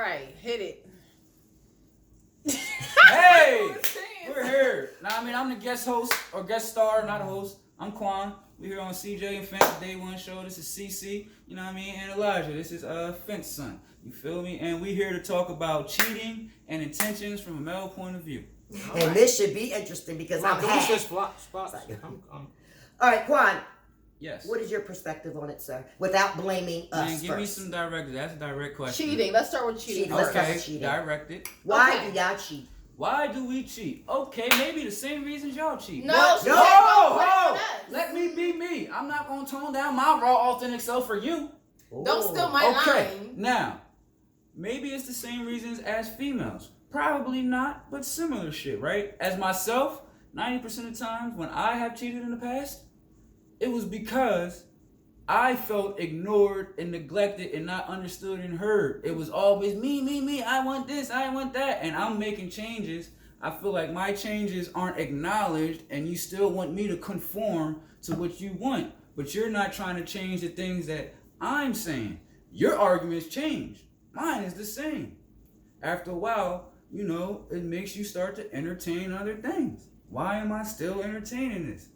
right, hit it. Hey, we're here. Now, I mean, I'm the guest host or guest star, not a host. I'm Quan. We're here on CJ and Fence Day One Show. This is CC, you know what I mean, and Elijah. This is Fence son. You feel me? And we're here to talk about cheating and intentions from a male point of view. And this should be interesting because I'm hacked. All right, Quan. Yes. What is your perspective on it, sir? Without blaming us. Man, give me some direct. That's a direct question. Cheating. Let's start with cheating. Let's start Okay, with cheating. directed. Why do y'all cheat? Why do we cheat? Okay, maybe the same reasons y'all cheat. No, Let me be me. I'm not gonna tone down my raw, authentic self for you. Don't steal my line. Now, maybe it's the same reasons as females. Probably not, but similar shit, right? As myself, 90% of the times when I have cheated in the past, it was because I felt ignored and neglected and not understood and heard. It was always me, I want this, I want that. And I'm making changes. I feel like my changes aren't acknowledged and you still want me to conform to what you want. But you're not trying to change the things that I'm saying. Your arguments change. Mine is the same. After a while, you know, it makes you start to entertain other things. Why am I still entertaining this?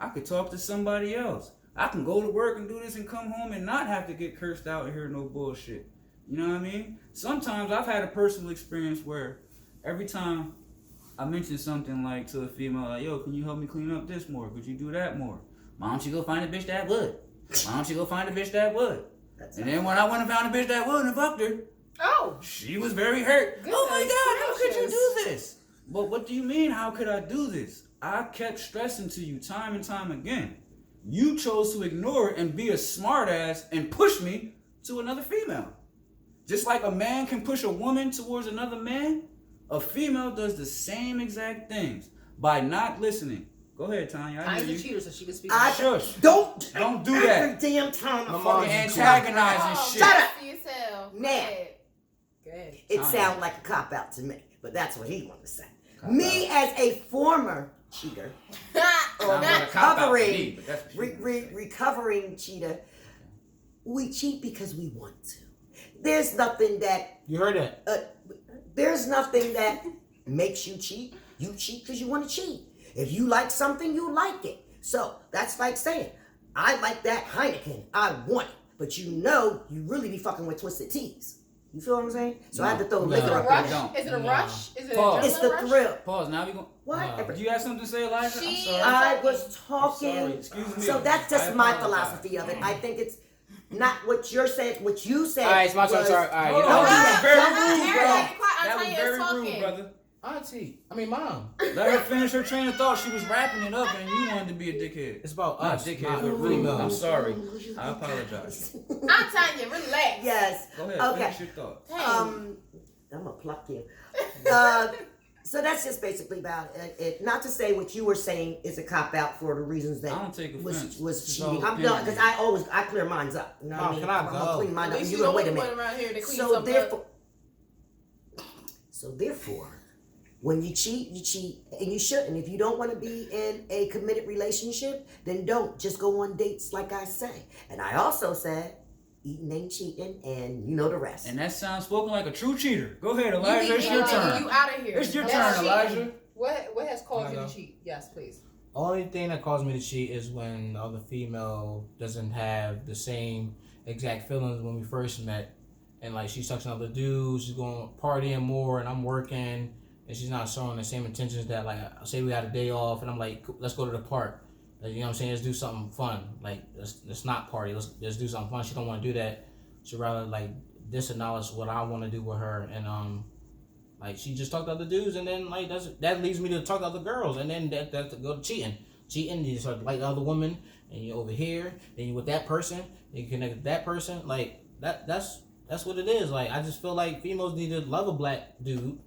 I could talk to somebody else. I can go to work and do this and come home and not have to get cursed out and hear no bullshit. You know what I mean? Sometimes I've had a personal experience where every time I mention something like to a female, like, yo, can you help me clean up this more? Could you do that more? Why don't you go find a bitch that would? Why don't you go find a bitch that would? And then when I went and found a bitch that would and fucked her, she was very hurt. Goodness, oh my God, how could you do this? But what do you mean, how could I do this? I kept stressing to you time and time again. You chose to ignore it and be a smartass and push me to another female. Just like a man can push a woman towards another man, a female does the same exact things by not listening. Go ahead, Tanya. I hear you. Tanya's a cheater, so she can speak. Shush. Don't do that. Every damn time I'm fucking antagonizing shit. Shut up. Yourself. Now, Good. it sounds like a cop-out to me, but that's what he wanted to say. Me as a former cheater, or recovering cheater, we cheat because we want to. There's nothing that... You heard it. There's nothing that makes you cheat. You cheat because you want to cheat. If you like something, you like it. So that's like saying, I like that Heineken. I want it. But you know you really be fucking with Twisted Teas. You feel what I'm saying? So I had to throw liquor up there. Is it a rush? Is it Pause. a It's the rush? thrill. Pause. Now we going. What? Do you have something to say, Elijah? I'm sorry. I was talking. I'm sorry. Excuse me. So that's just my philosophy of it. I think it's not what you're saying. What you said. All right, it's my turn. Sorry. All right, That was very rude, brother. Auntie. I mean, mom. Let her finish her train of thought. She was wrapping it up, and you wanted to be a dickhead. It's about not us. dickhead, but rude. I'm sorry. I apologize. I'm Tanya. Relax. Yes. Go ahead. Okay. Finish your thought. I'm gonna pluck you. So that's just basically about it. Not to say what you were saying is a cop out for the reasons that I don't take offense. was cheating. I'm done because I clear mines up. You know what I mean? Can I I'm gonna clean mine up. You You're gonna wait a minute. Around here to clean So therefore, when you cheat, and you shouldn't. If you don't want to be in a committed relationship, then don't. Just go on dates, like I say. And I also said, eating ain't cheating, and you know the rest. And that sounds spoken like a true cheater. Go ahead, Elijah. It's your turn. You out of here. It's your turn, Elijah. What has caused you to cheat? Yes, please. Only thing that caused me to cheat is when the other female doesn't have the same exact feelings when we first met. And like she's touching other dudes, she's going partying more, and I'm working, and she's not showing the same intentions that, like, say we had a day off, and I'm like, let's go to the park. Like, you know what I'm saying? Let's do something fun. Like, let's not party. Let's do something fun. She don't want to do that. She'd rather, like, disacknowledge what I want to do with her. And, like, she just talked to other dudes, and then, like, that leads me to talk to other girls. And then that to go to cheating. Cheating, you start to like the other woman, and you're over here, then you're with that person, then you connect with that person. Like, that's what it is. Like, I just feel like females need to love a black dude.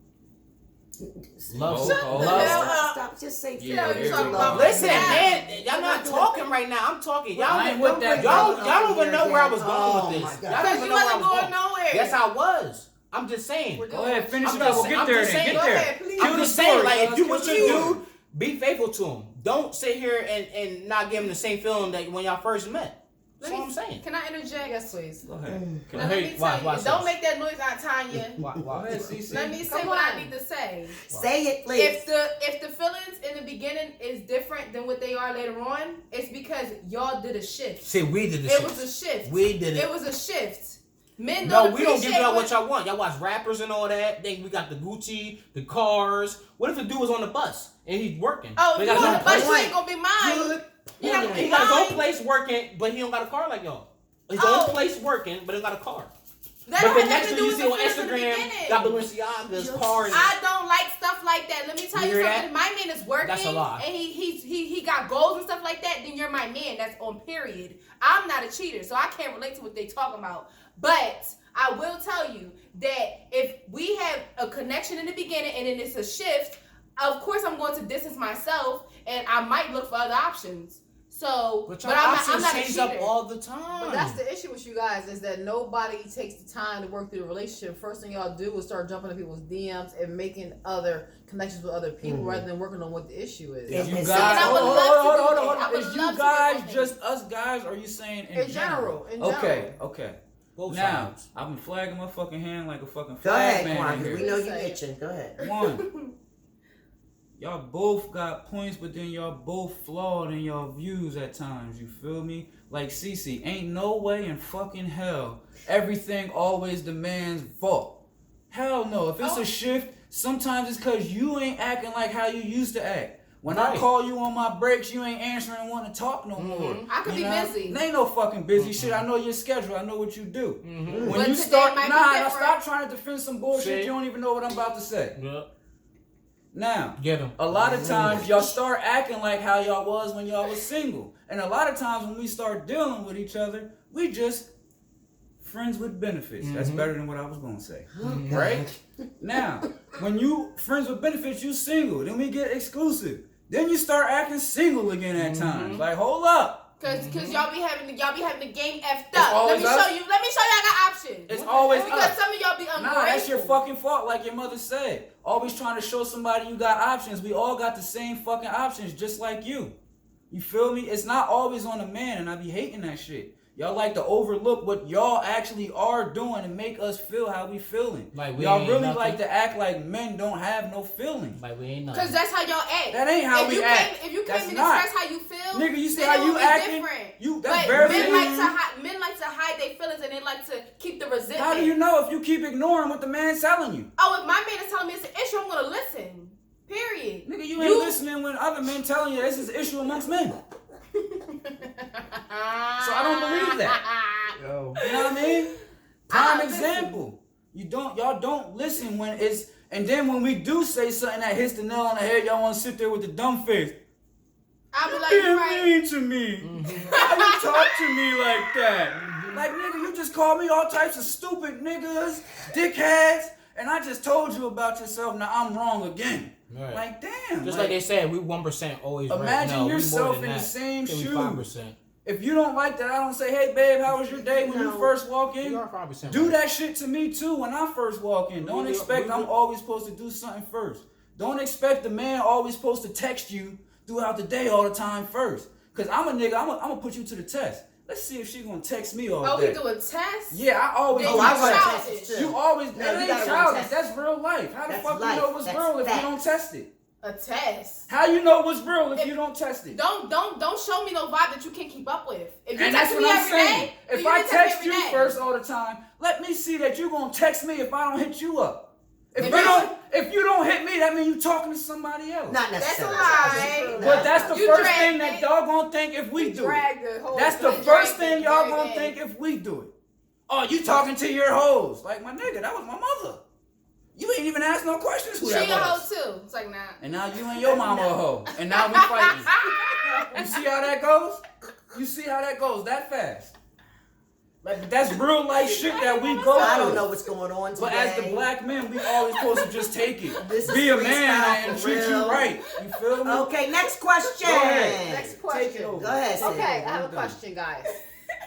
Stop. Just say love. Listen, man, y'all not talking right now. I'm talking. Y'all don't even know where I was going with this. Because you wasn't going nowhere. Yes, I was. I'm just saying. Go ahead, finish it up. We'll get there then. Get there. I'm just saying, like, if you with your dude, be faithful to him. Don't sit here and not give him the same feeling that when y'all first met. That's what I'm saying. Can I interject? Yes, please. Go ahead. Let me tell you. Don't make that noise, Aunt Tanya. Let me say what I need to say. Say it, please. If the feelings in the beginning is different than what they are later on, it's because y'all did a shift. See, we did the shift. It was a shift. We did it. It was a shift. Men no, don't we don't give y'all what y'all want. Y'all watch rappers and all that. Then we got the Gucci, the cars. What if the dude was on the bus and he's working? Oh, if you on the bus, you ain't gonna be mine. He got his own place working, but he don't got a car like y'all. His own place working, but he got a car. But the next thing you see on Instagram, got Balenciaga's cars. I don't like stuff like that. Let me tell you something. My man is working. That's a lie. And he got goals and stuff like that. Then you're my man. That's on period. I'm not a cheater, so I can't relate to what they talking about. But I will tell you that if we have a connection in the beginning and then it's a shift, of course I'm going to distance myself and I might look for other options. So, but I'm not change up all the time. But that's the issue with you guys is that nobody takes the time to work through the relationship. First thing y'all do is start jumping in people's DMs and making other connections with other people rather than working on what the issue is. Is you guys, hold on. Is you guys just us guys, or are you saying in general? Okay. Both now, sides. I've been flagging my fucking hand like a fucking Go flag ahead, man Quan, in because here. we know you itching. Go ahead. One, y'all both got points, but then y'all both flawed in y'all views at times. You feel me? Like Cece, ain't no way in fucking hell everything always demands fault. Hell no. If it's a shift, sometimes it's because you ain't acting like how you used to act. When I call you on my breaks, you ain't answering and want to talk no more. I could be busy. Ain't no fucking busy shit. I know your schedule. I know what you do. When When you start, stop trying to defend some bullshit. You don't even know what I'm about to say. Now, a lot of times y'all start acting like how y'all was when y'all was single. And a lot of times when we start dealing with each other, we just friends with benefits. That's better than what I was going to say. Right? Now, when you friends with benefits, you single. Then we get exclusive. Then you start acting single again at times. Like, hold up. Cause y'all be having the game effed up. Let me show you I got options. It's always because some of y'all be ungrateful. Nah, that's your fucking fault, like your mother said. Always trying to show somebody you got options. We all got the same fucking options, just like you. You feel me? It's not always on the man, and I be hating that shit. Y'all like to overlook what y'all actually are doing and make us feel how we feeling. Like we y'all really like to act like men don't have no feelings. Like we ain't nothing. Cause that's how y'all act. That ain't how we act. If you came and not. express how you feel, nigga, you see how you acting? That's but very men like to hide their feelings and they like to keep the resentment. How do you know if you keep ignoring what the man's telling you? Oh, if my man is telling me it's an issue, I'm gonna listen. Period. Nigga, you ain't listening when other men telling you this is an issue amongst men. So I don't believe that. Yo. You know what I mean? Prime example. Y'all don't listen when it's, and then when we do say something that hits the nail on the head, y'all want to sit there with the dumb face. I'll be like, You're right. mean to me. How you talk to me like that? Like, nigga, you just called me all types of stupid niggas, dickheads, and I just told you about yourself. Now I'm wrong again. Right. Like, damn. Just like they said, we 1% always right. Imagine yourself in the same shoes. 5%. If you don't like that, I don't say, hey, babe, how was your day when you first walk in? You are 5% do right. that shit to me, too, when I first walk in. Don't expect I'm always supposed to do something first. Don't expect the man always supposed to text you throughout the day all the time first. Because I'm a nigga, I'm going to put you to the test. Let's see if she going to text me all day. Oh, we do a test? Yeah, I always do. I run tests too. You always, No, that you ain't gotta run childish. tests. That's real life. How the fuck life. you know what's That's real if facts. you don't test it? A test. How you know what's real if you don't test it? Don't show me no vibe that you can't keep up with. If you And that's text what me I'm every saying. day, If then I need to text text me you every day. first all the time, let me see that you gonna text me if I don't hit you up. If you don't hit me, that means you talking to somebody else. Not That's a necessarily. lie. But that's the You first dragged thing that it. y'all gonna think if we do it. That's the You first dragged thing it y'all very gonna bad. think if we do it. Oh, you talking to your hoes. Like, my nigga, that was my mother. You ain't even ask no questions who She that a hoe was. too. It's like, nah. And now you and your mama a hoe. And now we fighting. You see how that goes? You see how that goes that fast? Like, that's real life shit that we go through. I don't know what's going on today. But as the black men, we always supposed to just take it. This is Be a freestyle man and for treat real. you right. You feel me? Okay, next question. Go ahead. Next Take it question. over. Go ahead, Sid. Okay, I have a question, guys.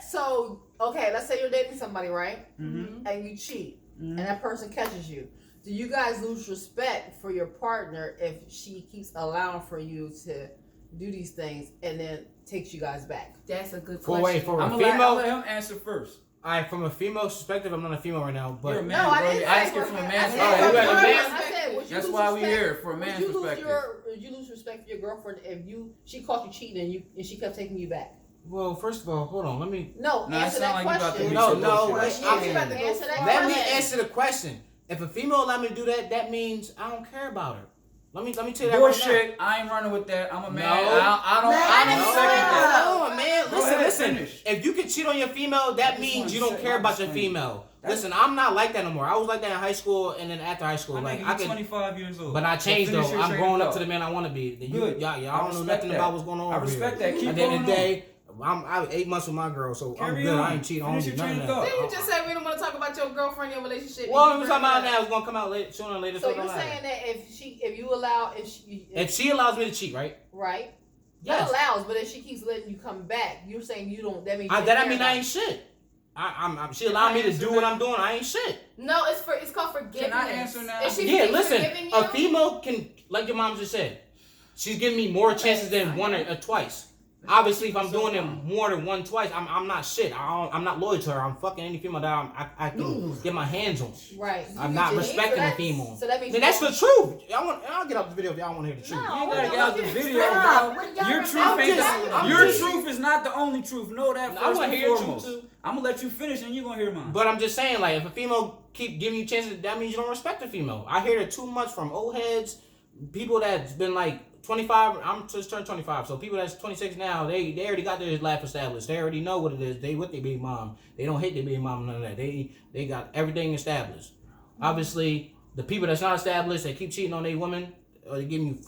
So, okay, let's say you're dating somebody, right? Mm-hmm. And you cheat, Mm-hmm. and that person catches you. Do you guys lose respect for your partner if she keeps allowing for you to do these things, and then takes you guys back? That's a good For question. for a I'm female. gonna let him answer first. Alright, from a female perspective, I'm not a female right now, but You're a man, No, I bro. didn't You're say asking for from a I man's said Oh, from you a got a girl. man? I said, would you That's lose why we respect- here, for a would man's you lose perspective. would you lose respect for your girlfriend if she caught you cheating and she kept taking you back? well, first of all, hold on. Let me No, Nah, it answer sound that like you about to question. be No, some no, bullshit. wait, I'm about to answer that let me question. answer the question. If a female allow me to do that, that means I don't care about her. Let me tell you that right Bullshit. I ain't running with that. I'm a man. No. I don't No. second that. No, man. Go ahead, Listen. finish. If you can cheat on your female, that just means wanna you don't say care my about your disclaimer. female. That's- Listen, I'm not like that no more. I was like that in high school and then after high school. I Like think I you're could, 25 years old. but I changed So though. finish your I'm train growing of up to the thought. man I want to be. Good. Y'all I don't know respect nothing that. about what's going on. I over respect here. that. Keep At the end of going the on. day, I was 8 months with my girl, so I'm Carry good. on. I ain't cheating on Finish you. your None train of of that. thought. Then you just said we don't want to talk about your girlfriend, your relationship. Well, You we're talking about bring it now. up. It's gonna come out later, sooner or later. So it you're don't matter. saying that if you allow If she allows me to cheat, right? right? Yes. Not allows, but if she keeps letting you come back, you're saying you don't. That means you That don't I care mean about I it. ain't shit. She allowed me to do what I'm doing. I ain't shit. No, it's called forgiveness. Can I answer now? Is she Yeah, listen. forgiving A you? female can, like your mom just said, she's giving me more chances than one or twice. Obviously, if I'm doing it more than one twice, I'm not shit. I'm not loyal to her. I'm fucking any female that I can get my hands on. Right. I'm not respecting a female. So that means And that's the truth. I'll get off the video if y'all want to hear the truth. No. You ain't gotta get out the video, Stop. bro. What y'all Your got truth out ain't there? the, I'm your just- truth is not the only truth. Know that I first wanna and hear your truth, foremost. too. I'm gonna let you finish and you gonna hear mine. But I'm just saying, like, if a female keep giving you chances, that means you don't respect a female. I hear it too much from old heads, people that's been like 25. I'm just turned 25, so people that's 26 now, they already got their life established. They already know what it is. They with their baby mom. They don't hate their baby mom, none of that. They got everything established. Obviously, the people that's not established, they keep cheating on their women, or they give you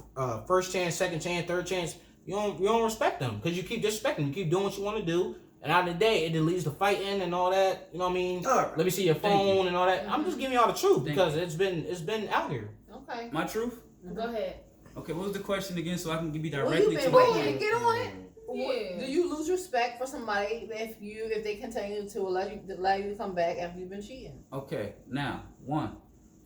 first chance, second chance, third chance. You don't respect them because you keep disrespecting. You keep doing what you want to do. And out of the day, it leads to fighting and all that. You know what I mean? Alright. Let me see your phone you. and all that. I'm just giving y'all the truth Thank because it's been out here. Okay. My truth? Go ahead. Okay, what was the question again so I can be Well, directly you've to been the waiting point? to get on it. Yeah. Do you lose respect for somebody if they continue to allow you to come back after you've been cheating? Okay, now,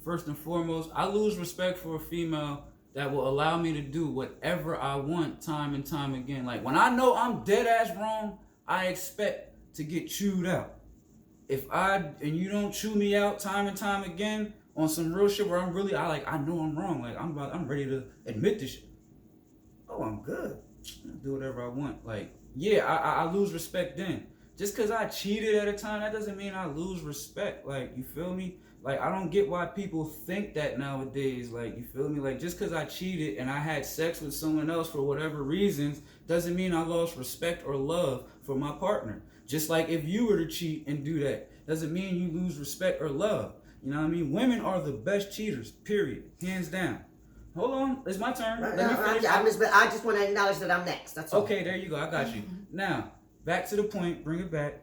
first and foremost, I lose respect for a female that will allow me to do whatever I want time and time again. Like, when I know I'm dead ass wrong, I expect to get chewed out. And you don't chew me out time and time again on some real shit where I know I'm wrong. Like, I'm ready to admit this shit. Oh, I'm good. I'll do whatever I want. Like, yeah, I lose respect then. Just because I cheated at a time, that doesn't mean I lose respect. Like, you feel me? Like, I don't get why people think that nowadays. Like, you feel me? Like, just because I cheated and I had sex with someone else for whatever reasons doesn't mean I lost respect or love for my partner. Just like if you were to cheat and do that, doesn't mean you lose respect or love. You know what I mean? Women are the best cheaters, period. Hands down. Hold on, it's my turn. Right, Let me no, finish. I just want to acknowledge that I'm next. That's all. Okay, there you go. I got you. Now, back to the point. Bring it back.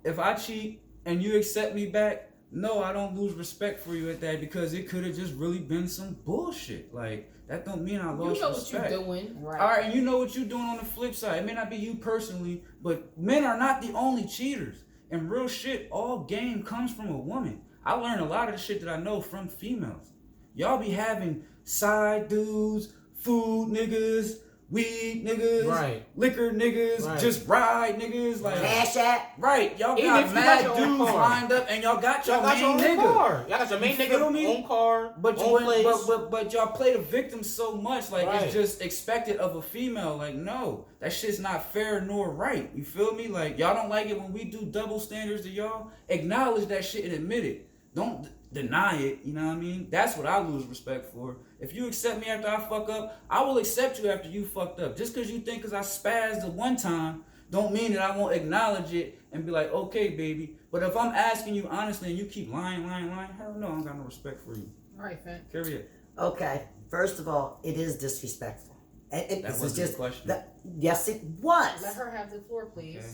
If I cheat and you accept me back, no, I don't lose respect for you at that because it could have just really been some bullshit. Like, that don't mean I lost You know respect. what you're doing. Right. All right, and you know what you're doing on the flip side. It may not be you personally, but men are not the only cheaters. And real shit, all game comes from a woman. I learned a lot of the shit that I know from females. Y'all be having side dudes, food niggas, weed niggas, Right. liquor niggas, Right. just ride niggas, like Cash App. right. Y'all Even got if you mad got your own dudes car. lined up, and y'all got your Y'all got your main own nigga. car. Y'all got your main You feel nigga, me? own car, But own place. but y'all play the victim so much, like Right. it's just expected of a female. Like, no, that shit's not fair nor right. You feel me? Like, y'all don't like it when we do double standards to y'all. Acknowledge that shit and admit it. Don't deny it. You know what I mean? That's what I lose respect for. If you accept me after I fuck up, I will accept you after you fucked up. Just because you think because I spazzed the one time, don't mean that I won't acknowledge it and be like, okay, baby. But if I'm asking you honestly and you keep lying, hell no, I don't got no respect for you. All right, Finn. Carry it. Okay. First of all, it is disrespectful. And That this is wasn't the just question. yes, it was. Let her have the floor, please. Okay.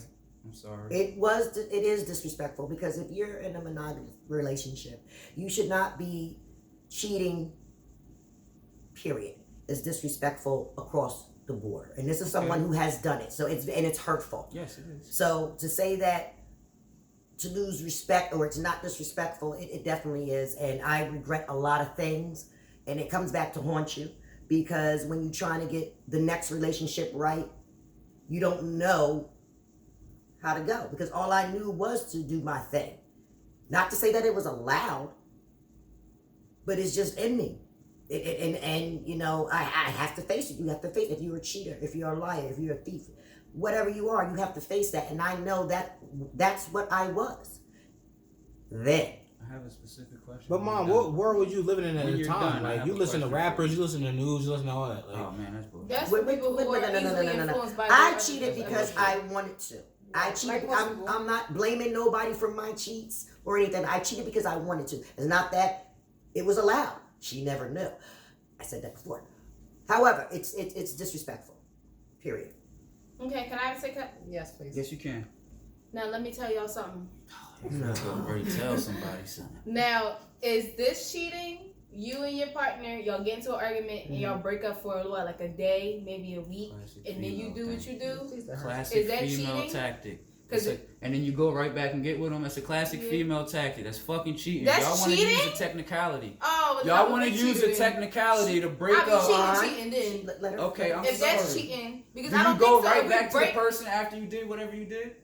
I'm sorry. It is disrespectful because if you're in a monogamous relationship, you should not be cheating. Period. It's disrespectful across the board, and this is someone who has done it. So it's hurtful. Yes, it is. So to say that to lose respect or it's not disrespectful, it definitely is, and I regret a lot of things, and it comes back to haunt you because when you're trying to get the next relationship right, you don't know how to go, because all I knew was to do my thing. Not to say that it was allowed, but it's just in me. And you know, I have to face it. You have to face it. If you're a cheater, if you're a liar, if you're a thief, whatever you are, you have to face that. And I know that that's what I was then. I have a specific question. But mom, what world was you living in at When the you're time? done, I Like have you a listen to question for rappers, you. you listen to news, you listen to all that. Like, Oh man, that's bullshit. That's for people who are easily influenced by I their cheated other because emotions. I wanted to. I cheated. most people. I'm not blaming nobody for my cheats or anything. I cheated because I wanted to. It's not that it was allowed. She never knew. I said that before. However, it's disrespectful. Period. Okay, can I say cut? Yes, please. Yes, you can. Now let me tell y'all something. You already tell somebody something. Now, is this cheating? You and your partner, y'all get into an argument and y'all break up for what, like a day, maybe a week, Classic and then you female do what thing. you do? Please let her. Classic Is that female cheating? tactic. 'Cause And then you go right back and get with them. That's a classic Yeah. female tactic. That's fucking cheating. That's Y'all want to use cheating? a technicality. Oh, Y'all want to be use a cheating. technicality to break I be up. cheating then. Let her. Okay, I'm If that's sorry. cheating, because Do I you don't go think so. right If back to we break, the person after you did whatever you did?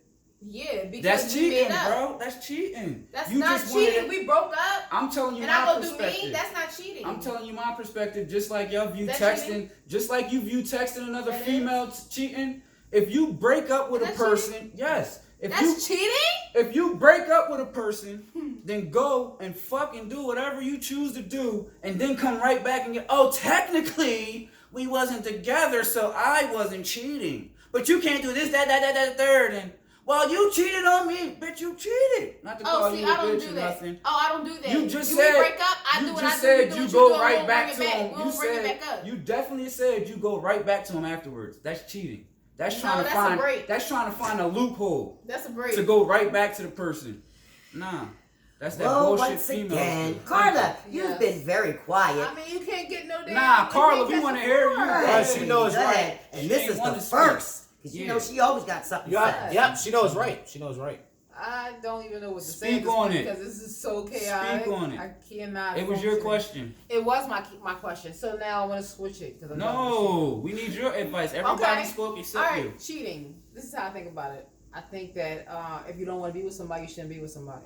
yeah, because That's we cheating, made up. bro. That's cheating. That's you not just wanted cheating. it- We broke up, I'm telling you and my I go do perspective. me. That's not cheating. I'm telling you my perspective. Just like y'all view That texting, cheating? just like you view texting another That female cheating. If you break up with Is a that person, yes. If That's cheating. If you break up with a person, then go and fucking do whatever you choose to do, and then come right back and get, oh, technically, we wasn't together, so I wasn't cheating. But you can't do this, that, third, and, well, you cheated on me, bitch, you cheated. Not to Oh, call see, you a I don't bitch do or that. nothing. Oh, I don't do that. You just we said, break up. I you do what just I do. said do you what go do, and right we'll back bring to it back. him. We You won't bring it said, back up. you definitely said you go right back to him afterwards. That's cheating. That's No, trying to that's a find, break. that's trying to find a loophole That's a break. to go right back to the person. Nah. That's that Well, bullshit once female again, shit. Carla, you've Yes. been very quiet. I mean, you can't get no damn. Nah, you Carla, can't we catch wanna a hear you. flirt. Right, she knows Go right. ahead. And She this ain't is want the to speak. first. Because you Yeah. know she always got something to Yeah, say. yep, she knows right. She knows right. I don't even know what to say Speak at this on point it. because this is so chaotic. Speak on it. I cannot. It was your function. question. It was my question. So now I want to switch it because No, we need your advice. Everybody Okay. spoke All except right, you. cheating. This is how I think about it. I think that if you don't want to be with somebody, you shouldn't be with somebody.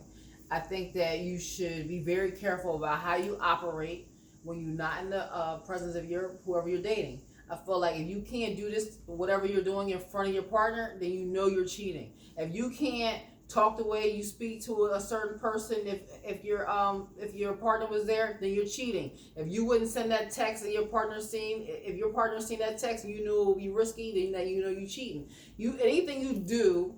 I think that you should be very careful about how you operate when you're not in the presence of whoever you're dating. I feel like if you can't do this, whatever you're doing in front of your partner, then you know you're cheating. If you can't talk the way you speak to a certain person, if your partner was there, then you're cheating. If you wouldn't send that text and your partner seen, if your partner seen that text and you knew it would be risky, then that you know you're cheating. Anything you do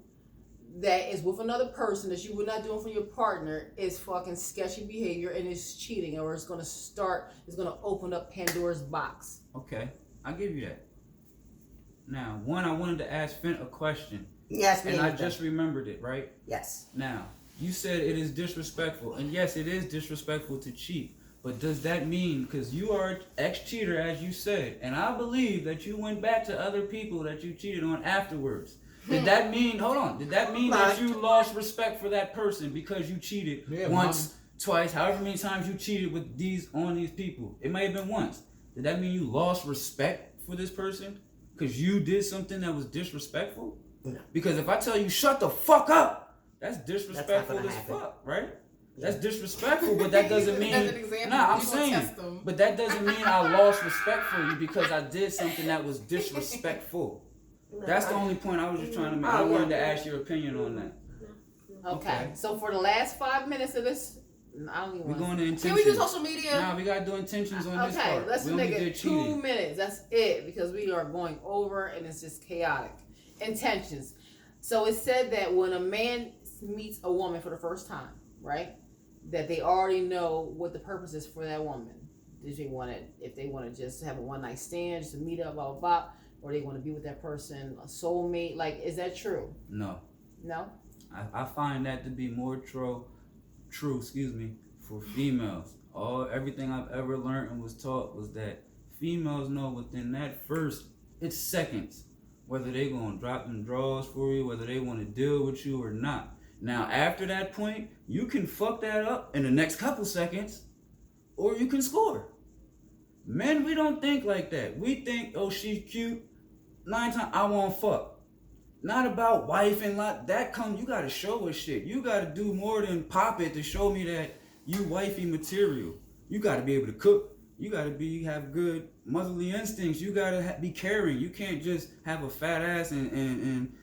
that is with another person that you would not do for your partner is fucking sketchy behavior and it's cheating, or it's gonna open up Pandora's box. Okay, I'll give you that. Now, I wanted to ask Finn a question, Yes, me and I anything. just remembered it, right? Yes. Now, you said it is disrespectful, and yes, it is disrespectful to cheat. But does that mean, because you are an ex-cheater, as you said, and I believe that you went back to other people that you cheated on afterwards, did that mean, did that mean that you lost respect for that person because you cheated once, twice, however many times you cheated with these people? It may have been once. Did that mean you lost respect for this person because you did something that was disrespectful? No. Because if I tell you, shut the fuck up, that's disrespectful gonna as happen. fuck, right? That's disrespectful, but that doesn't mean. As an example, Nah, I'm you gonna saying, test them. but that doesn't mean I lost respect for you because I did something that was disrespectful. That's the only point I was just trying to make. I wanted to ask your opinion on that. Okay. So for the last 5 minutes of this, I don't even We're want going to intentions. Can we do social media? Nah, we gotta do intentions on this Okay, part. let's we make only it did 2 cheating. minutes. That's it because we are going over and it's just chaotic. Intentions. So it said that when a man meets a woman for the first time, right, that they already know what the purpose is for that woman. If they want to just have a one night stand, just to meet up, blah blah blah, or they want to be with that person, a soulmate. Like, is that true? No, No. I find that to be more true. For females. Everything I've ever learned and was taught was that females know within that first, it's seconds, whether they gonna drop them draws for you, whether they want to deal with you or not. Now, after that point, you can fuck that up in the next couple seconds, or you can score. Men, we don't think like that. We think, oh, she's cute. 9 times I want fuck. Not about wife and lot. That come, you gotta show us shit. You gotta do more than pop it to show me that you wifey material. You gotta be able to cook. You gotta have good motherly instincts. You gotta be caring. You can't just have a fat ass and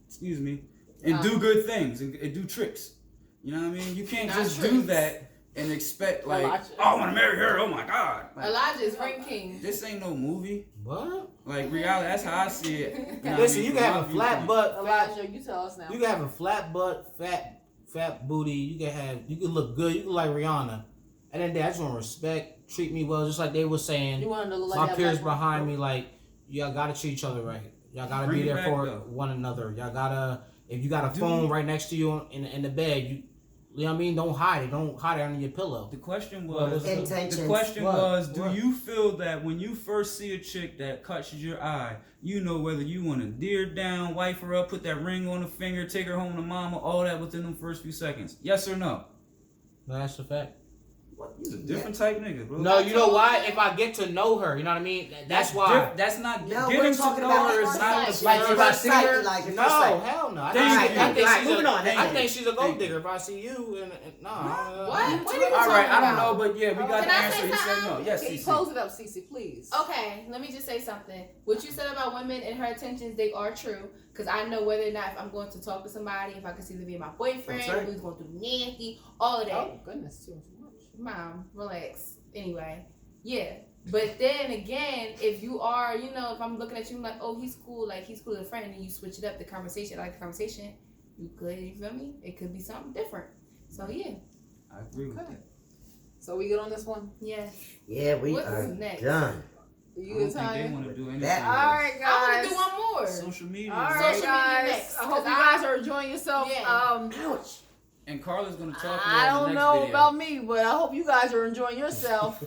excuse me, and do good things and do tricks. You know what I mean? You can't just do that and expect like, oh, I want to marry her. Oh my God! Like, Elijah is Ring King. This ain't no movie. What? Like reality. That's how I see it. You know Listen, what I mean? you can have a flat butt. Elijah, you tell us now. You can have a flat butt, fat booty. You can look good. You can like Rihanna. And then I just want to respect, treat me well, just like they were saying. You want to look like my that peers black behind woman? me, like y'all gotta treat each other right. Y'all gotta Bring be it there back, for though. one another. Y'all gotta, if you got a phone right next to you in the bed, you know what I mean? Don't hide it. Don't hide it under your pillow. The question Well, was, Intentions. the question What? was, do What? you feel that when you first see a chick that catches your eye, you know whether you want to deer down, wife her up, put that ring on the finger, take her home to mama, all that within them first few seconds? Yes or no? No, that's a fact. What? You's a different type nigga, bro. No, you know why? If I get to know her, you know what I mean? That's why. That's not No, getting we're to talking know about her. first Is not the sight. Like first if I First see sight, her, like, first no, sight. hell no. I Thank you. think she's Moving on. I think she's a Thank gold you. digger if I see you. And no. What? What are you All talking right, I don't about? know, but yeah, we got Can the I answer. say He said no. something? Yes, Can you CC. close it up, Cece, please? Okay, let me just say something. What you said about women and her intentions, they are true. Because I know whether or not if I'm going to talk to somebody, if I can see them being my boyfriend, That's right. if he's going to be nasty, all of that. Oh, goodness, too much. Mom, relax. Anyway, yeah. But then again, if you are, you know, if I'm looking at you like, oh, he's cool as a friend, and then you switch it up, the conversation, I like the conversation, you could, you feel me? It could be something different. So yeah. I agree with Okay. that. So we good on this one? Yes. Yeah, we What's are next? done. You I good, don't think they Tanya? want to do anything. That- All right, I guys. want to do one more. Social media. All man. right, Social media guys. next, I hope 'cause you guys are enjoying yourself. Yeah. Ouch. And Carla's gonna talk I about don't the next know video. about me, but I hope you guys are enjoying yourself.